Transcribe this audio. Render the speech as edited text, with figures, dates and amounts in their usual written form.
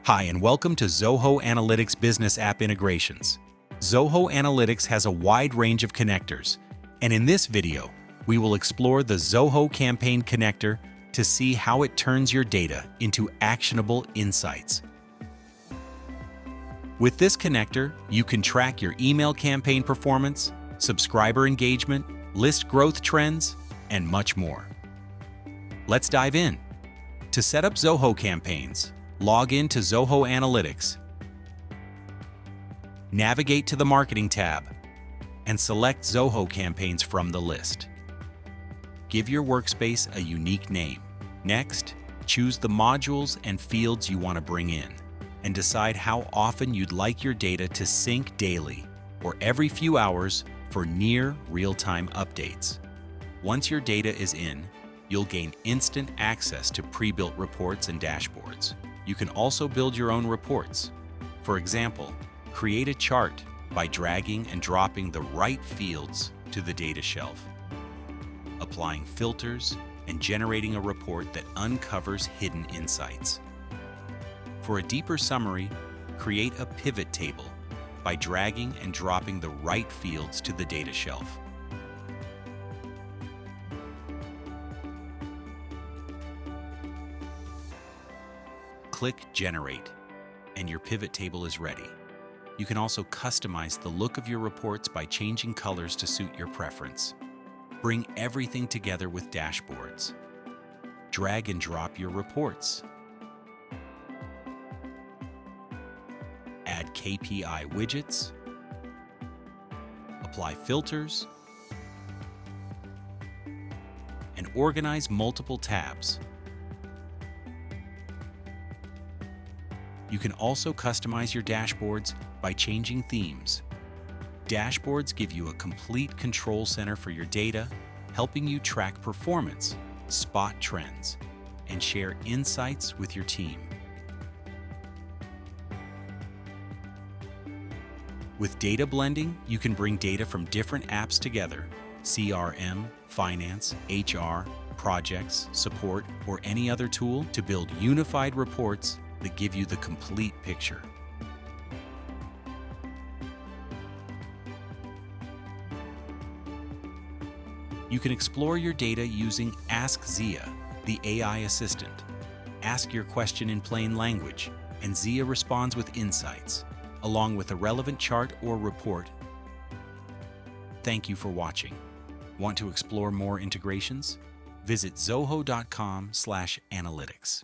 Hi, and welcome to Zoho Analytics Business App Integrations. Zoho Analytics has a wide range of connectors, and in this video, we will explore the Zoho Campaign connector to see how it turns your data into actionable insights. With this connector, you can track your email campaign performance, subscriber engagement, list growth trends, and much more. Let's dive in. To set up Zoho Campaigns, log in to Zoho Analytics. Navigate to the Marketing tab and select Zoho Campaigns from the list. Give your workspace a unique name. Next, choose the modules and fields you want to bring in and decide how often you'd like your data to sync daily or every few hours for near real-time updates. Once your data is in, you'll gain instant access to pre-built reports and dashboards. You can also build your own reports. For example, create a chart by dragging and dropping the right fields to the data shelf, applying filters, and generating a report that uncovers hidden insights. For a deeper summary, create a pivot table by dragging and dropping the right fields to the data shelf. Click Generate, and your pivot table is ready. You can also customize the look of your reports by changing colors to suit your preference. Bring everything together with dashboards. Drag and drop your reports. Add KPI widgets. Apply filters. And organize multiple tabs. You can also customize your dashboards by changing themes. Dashboards give you a complete control center for your data, helping you track performance, spot trends, and share insights with your team. With data blending, you can bring data from different apps together: CRM, finance, HR, projects, support, or any other tool to build unified reports that give you the complete picture. You can explore your data using Ask Zia, the AI assistant. Ask your question in plain language, and Zia responds with insights, along with a relevant chart or report. Thank you for watching. Want to explore more integrations? Visit zoho.com/analytics.